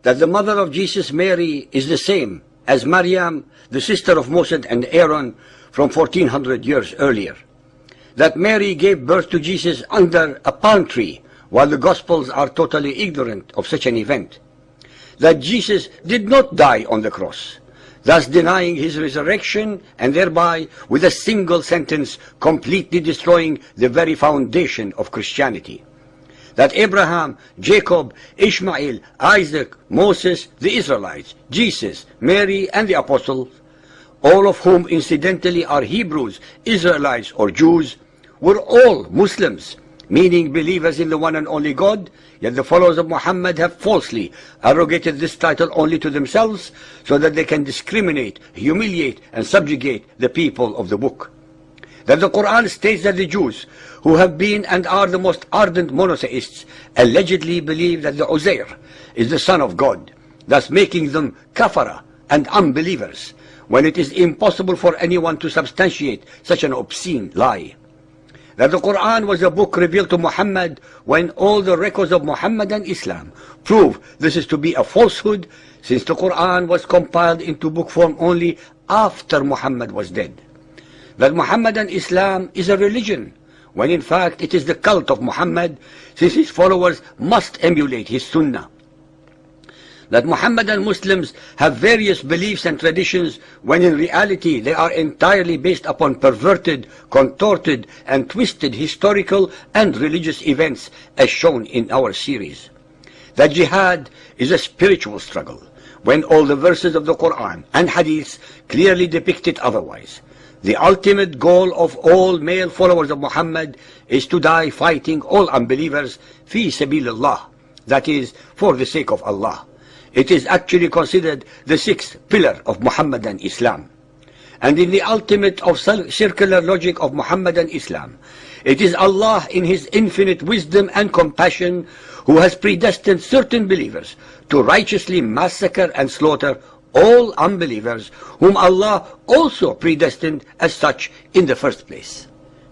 that the mother of Jesus, Mary, is the same as Maryam, the sister of Moses and Aaron from 1400 years earlier. That Mary gave birth to Jesus under a palm tree, while the Gospels are totally ignorant of such an event. That Jesus did not die on the cross, thus denying his resurrection and thereby, with a single sentence, completely destroying the very foundation of Christianity. That Abraham, Jacob, Ishmael, Isaac, Moses, the Israelites, Jesus, Mary, and the apostles, all of whom incidentally are Hebrews, Israelites, or Jews, were all Muslims, meaning believers in the one and only God, yet the followers of Muhammad have falsely arrogated this title only to themselves so that they can discriminate, humiliate, and subjugate the people of the book. That the Quran states that the Jews, who have been and are the most ardent monotheists, allegedly believe that the Uzair is the son of God, thus making them kafara and unbelievers, when it is impossible for anyone to substantiate such an obscene lie. That the Quran was a book revealed to Muhammad when all the records of Muhammad and Islam prove this is to be a falsehood, since the Quran was compiled into book form only after Muhammad was dead. That Muhammad and Islam is a religion, when in fact it is the cult of Muhammad, since his followers must emulate his sunnah. That Muhammadan Muslims have various beliefs and traditions, when in reality they are entirely based upon perverted, contorted, and twisted historical and religious events, as shown in our series. That jihad is a spiritual struggle, when all the verses of the Quran and Hadiths clearly depict it otherwise. The ultimate goal of all male followers of Muhammad is to die fighting all unbelievers, fi sabilillah, that is, for the sake of Allah. It is actually considered the sixth pillar of Muhammadan Islam. And in the ultimate of circular logic of Muhammadan Islam, it is Allah in his infinite wisdom and compassion who has predestined certain believers to righteously massacre and slaughter all unbelievers, whom Allah also predestined as such in the first place.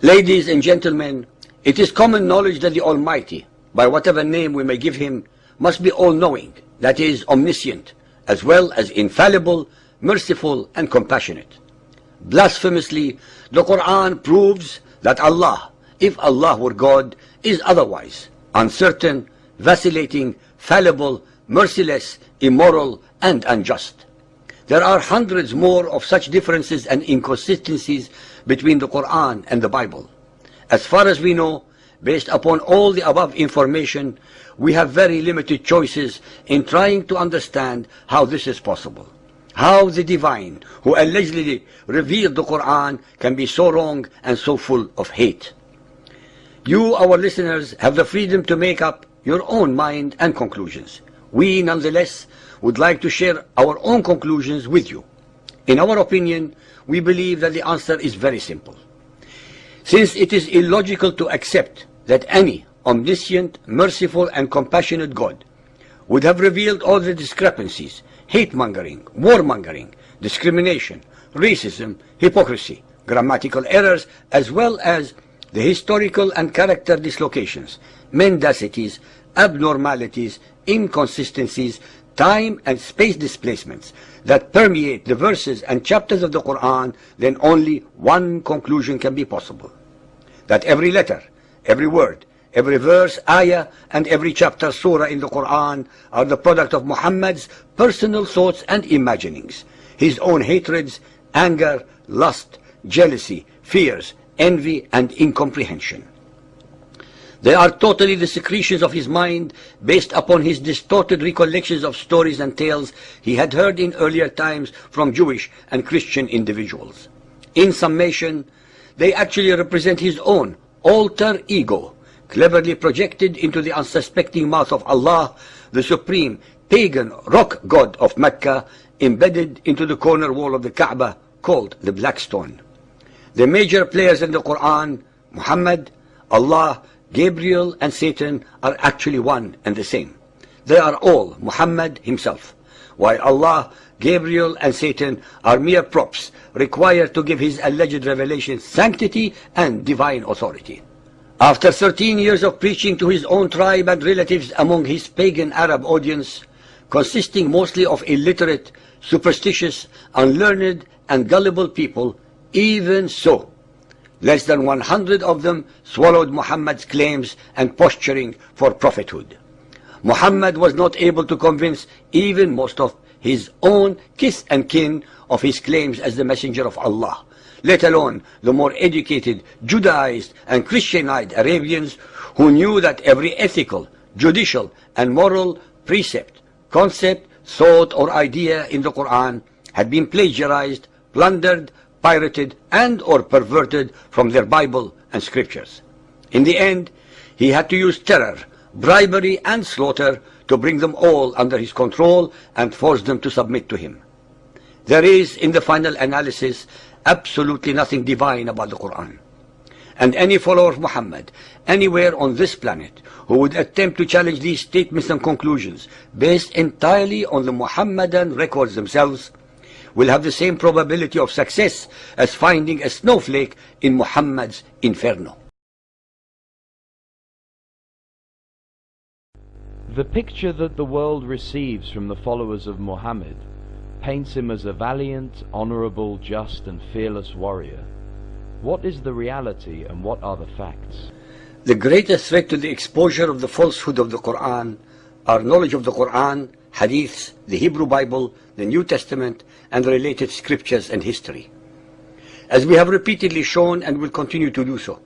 Ladies and gentlemen, it is common knowledge that the Almighty, by whatever name we may give him, must be all-knowing, that is, omniscient, as well as infallible, merciful, and compassionate. Blasphemously, the Quran proves that Allah, if Allah were God, is otherwise uncertain, vacillating, fallible, merciless, immoral, and unjust. There are hundreds more of such differences and inconsistencies between the Quran and the Bible. As far as we know, based upon all the above information, we have very limited choices in trying to understand how this is possible. How the divine, who allegedly revealed the Quran, can be so wrong and so full of hate. You, our listeners, have the freedom to make up your own mind and conclusions. We, nonetheless, would like to share our own conclusions with you. In our opinion, we believe that the answer is very simple. Since it is illogical to accept that any omniscient, merciful, and compassionate God would have revealed all the discrepancies, hate-mongering, warmongering, discrimination, racism, hypocrisy, grammatical errors, as well as the historical and character dislocations, mendacities, abnormalities, inconsistencies, time and space displacements that permeate the verses and chapters of the Quran, then only one conclusion can be possible. That every letter, every word, every verse, ayah, and every chapter, surah in the Quran are the product of Muhammad's personal thoughts and imaginings, his own hatreds, anger, lust, jealousy, fears, envy, and incomprehension. They are totally the secretions of his mind based upon his distorted recollections of stories and tales he had heard in earlier times from Jewish and Christian individuals. In summation, they actually represent his own alter ego, cleverly projected into the unsuspecting mouth of Allah, the supreme pagan rock god of Mecca, embedded into the corner wall of the Kaaba called the Black Stone. The major players in the Quran, Muhammad, Allah, Gabriel, and Satan, are actually one and the same. They are all Muhammad himself, while Allah, Gabriel, and Satan are mere props required to give his alleged revelation sanctity and divine authority. After 13 years of preaching to his own tribe and relatives among his pagan Arab audience, consisting mostly of illiterate, superstitious, unlearned, and gullible people, even so, less than 100 of them swallowed Muhammad's claims and posturing for prophethood. Muhammad was not able to convince even most of his own kith and kin of his claims as the messenger of Allah, let alone the more educated, Judaized and Christianized Arabians who knew that every ethical, judicial and moral precept, concept, thought or idea in the Quran had been plagiarized, plundered, pirated and or perverted from their Bible and scriptures. In the end, he had to use terror, bribery and slaughter to bring them all under his control and force them to submit to him. There is, in the final analysis, absolutely nothing divine about the Quran. And any follower of Muhammad, anywhere on this planet, who would attempt to challenge these statements and conclusions based entirely on the Muhammadan records themselves, will have the same probability of success as finding a snowflake in Muhammad's inferno. The picture that the world receives from the followers of Muhammad paints him as a valiant, honorable, just and fearless warrior. What is the reality and what are the facts? The greatest threat to the exposure of the falsehood of the Quran are knowledge of the Quran, Hadiths, the Hebrew Bible, the New Testament, and related scriptures and history. As we have repeatedly shown and will continue to do so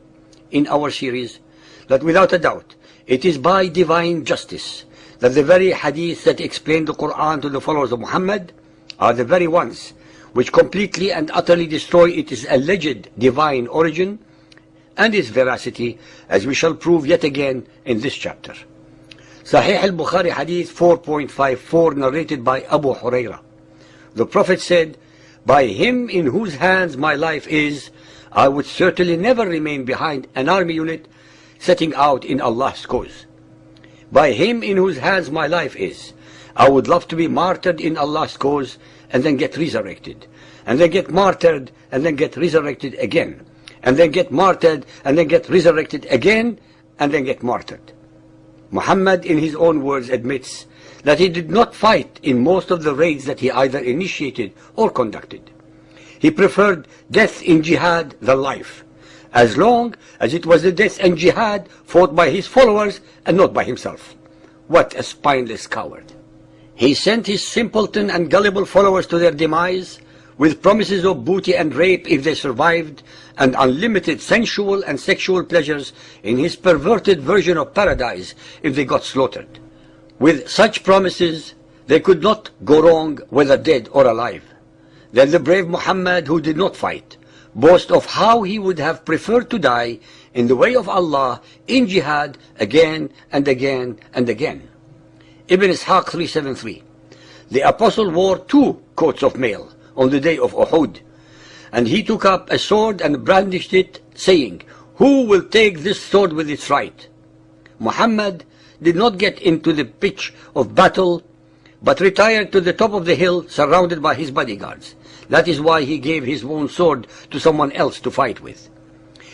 in our series, that without a doubt, it is by divine justice that the very Hadith that explain the Quran to the followers of Muhammad are the very ones which completely and utterly destroy its alleged divine origin and its veracity, as we shall prove yet again in this chapter. Sahih al-Bukhari Hadith 4.54, narrated by Abu Huraira. The Prophet said, "By him in whose hands my life is, I would certainly never remain behind an army unit setting out in Allah's cause. By him in whose hands my life is, I would love to be martyred in Allah's cause and then get resurrected, and then get martyred and then get resurrected again, and then get martyred and then get resurrected again, and then get martyred." Muhammad, in his own words, admits that he did not fight in most of the raids that he either initiated or conducted. He preferred death in jihad than life, as long as it was the death and jihad fought by his followers and not by himself. What a spineless coward! He sent his simpleton and gullible followers to their demise with promises of booty and rape if they survived, and unlimited sensual and sexual pleasures in his perverted version of paradise if they got slaughtered. With such promises, they could not go wrong whether dead or alive. Then the brave Muhammad, who did not fight, boast of how he would have preferred to die in the way of Allah in jihad again and again and again. Ibn Ishaq 373. The apostle wore 2 coats of mail on the day of Uhud, and he took up a sword and brandished it, saying, "Who will take this sword with its right?" Muhammad did not get into the pitch of battle, but retired to the top of the hill surrounded by his bodyguards. That is why he gave his own sword to someone else to fight with.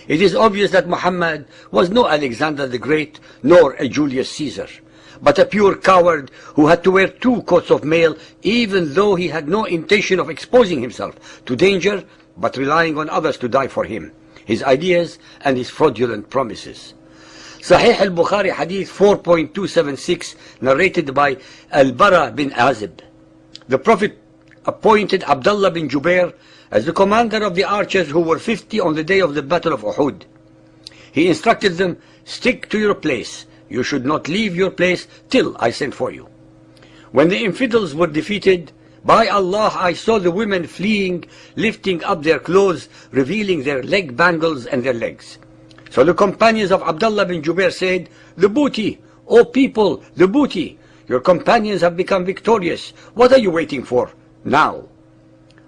It is obvious that Muhammad was no Alexander the Great, nor a Julius Caesar, but a pure coward who had to wear 2 coats of mail, even though he had no intention of exposing himself to danger, but relying on others to die for him, his ideas and his fraudulent promises. Sahih al-Bukhari Hadith 4.276, narrated by Al-Bara bin Azib. The Prophet appointed Abdullah bin Jubair as the commander of the archers who were 50 on the day of the Battle of Uhud. He instructed them, "Stick to your place. You should not leave your place till I send for you." When the infidels were defeated, by Allah, I saw the women fleeing, lifting up their clothes, revealing their leg bangles and their legs. So the companions of Abdullah bin Jubair said, "The booty, O people, the booty! Your companions have become victorious. What are you waiting for now?"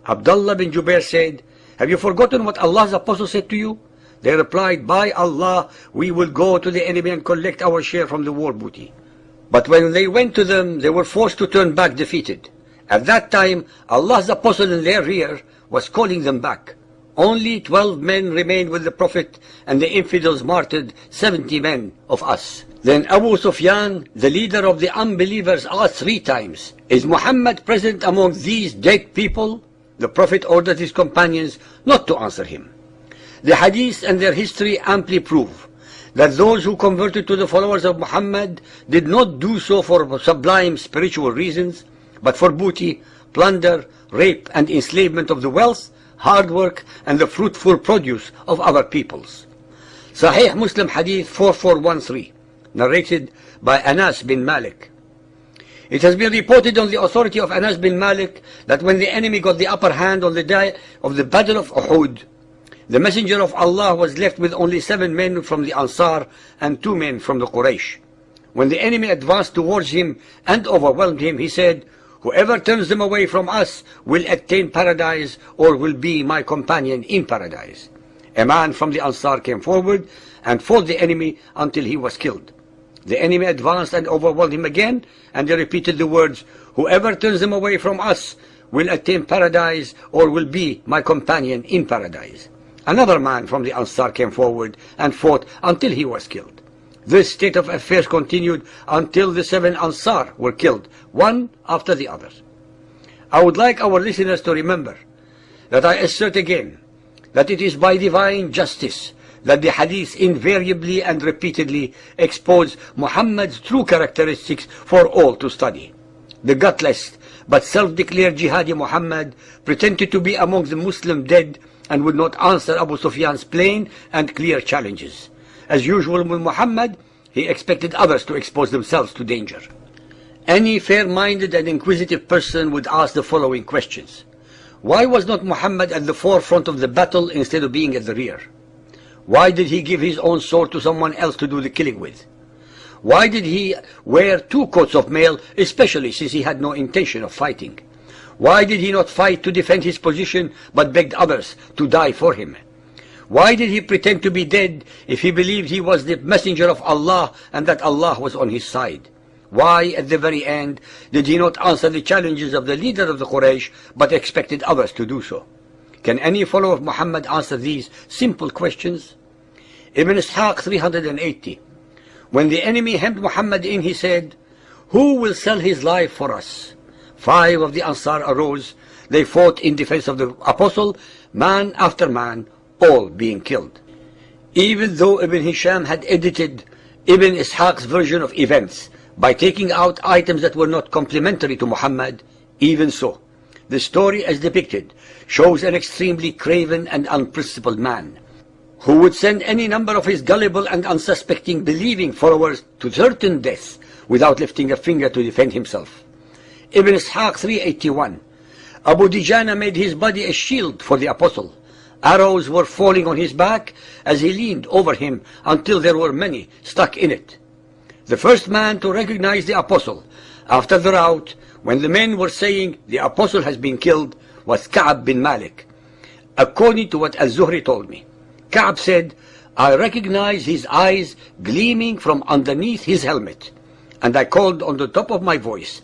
Abdullah bin Jubair said, "Have you forgotten what Allah's apostle said to you?" They replied, "By Allah, we will go to the enemy and collect our share from the war booty." But when they went to them, they were forced to turn back defeated. At that time, Allah's apostle in their rear was calling them back. Only 12 men remained with the Prophet, and the infidels martyred 70 men of us. Then Abu Sufyan, the leader of the unbelievers, asked 3 times, "Is Muhammad present among these dead people?" The Prophet ordered his companions not to answer him. The hadith and their history amply prove that those who converted to the followers of Muhammad did not do so for sublime spiritual reasons, but for booty, plunder, rape, and enslavement of the wealth, hard work, and the fruitful produce of other peoples. Sahih Muslim Hadith 4413, narrated by Anas bin Malik. It has been reported on the authority of Anas bin Malik that when the enemy got the upper hand on the day of the Battle of Uhud, the Messenger of Allah was left with only 7 men from the Ansar and 2 men from the Quraysh. When the enemy advanced towards him and overwhelmed him, he said, "Whoever turns them away from us will attain paradise or will be my companion in paradise." A man from the Ansar came forward and fought the enemy until he was killed. The enemy advanced and overwhelmed him again, and they repeated the words, "Whoever turns them away from us will attain paradise or will be my companion in paradise." Another man from the Ansar came forward and fought until he was killed. This state of affairs continued until the 7 Ansar were killed, one after the other. I would like our listeners to remember that I assert again that it is by divine justice that the hadith invariably and repeatedly expose Muhammad's true characteristics for all to study. The gutless but self-declared jihadi Muhammad pretended to be among the Muslim dead and would not answer Abu Sufyan's plain and clear challenges. As usual with Muhammad, he expected others to expose themselves to danger. Any fair-minded and inquisitive person would ask the following questions. Why was not Muhammad at the forefront of the battle instead of being at the rear? Why did he give his own sword to someone else to do the killing with? Why did he wear 2 coats of mail, especially since he had no intention of fighting? Why did he not fight to defend his position, but begged others to die for him? Why did he pretend to be dead if he believed he was the messenger of Allah and that Allah was on his side? Why, at the very end, did he not answer the challenges of the leader of the Quraysh, but expected others to do so? Can any follower of Muhammad answer these simple questions? Ibn Ishaq 380. When the enemy hemmed Muhammad in, he said, "Who will sell his life for us?" 5 of the Ansar arose. They fought in defense of the Apostle, man after man, all being killed. Even though Ibn Hisham had edited Ibn Ishaq's version of events by taking out items that were not complementary to Muhammad, even so, the story as depicted shows an extremely craven and unprincipled man who would send any number of his gullible and unsuspecting believing followers to certain death without lifting a finger to defend himself. Ibn Ishaq 381. Abu Dijana made his body a shield for the Apostle. Arrows were falling on his back as he leaned over him until there were many stuck in it. The first man to recognize the Apostle after the rout, when the men were saying the Apostle has been killed, was Ka'b bin Malik. According to what Al-Zuhri told me, Ka'b said, "I recognized his eyes gleaming from underneath his helmet, and I called on the top of my voice,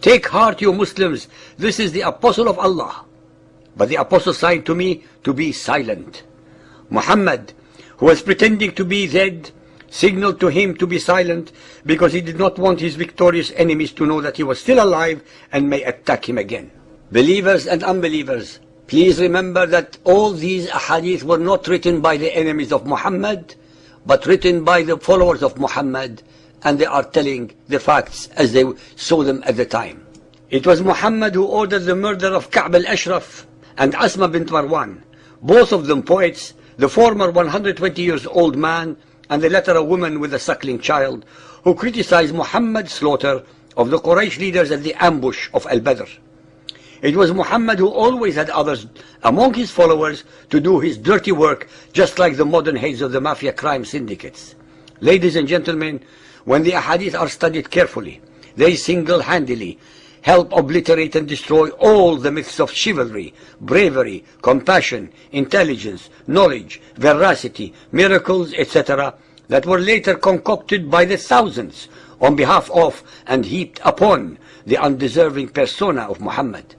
'Take heart, you Muslims, this is the Apostle of Allah.' But the Apostle signed to me to be silent." Muhammad, who was pretending to be dead, signaled to him to be silent because he did not want his victorious enemies to know that he was still alive and may attack him again. Believers and unbelievers, please remember that all these ahadith were not written by the enemies of Muhammad, but written by the followers of Muhammad, and they are telling the facts as they saw them at the time. It was Muhammad who ordered the murder of Ka'b al-Ashraf and Asma bint Marwan, both of them poets, the former 120 years old man, and the latter a woman with a suckling child, who criticized Muhammad's slaughter of the Quraysh leaders at the ambush of Al-Badr. It was Muhammad who always had others among his followers to do his dirty work, just like the modern heads of the mafia crime syndicates. Ladies and gentlemen, when the ahadith are studied carefully, they single-handedly help obliterate and destroy all the myths of chivalry, bravery, compassion, intelligence, knowledge, veracity, miracles, etc., that were later concocted by the thousands on behalf of and heaped upon the undeserving persona of Muhammad.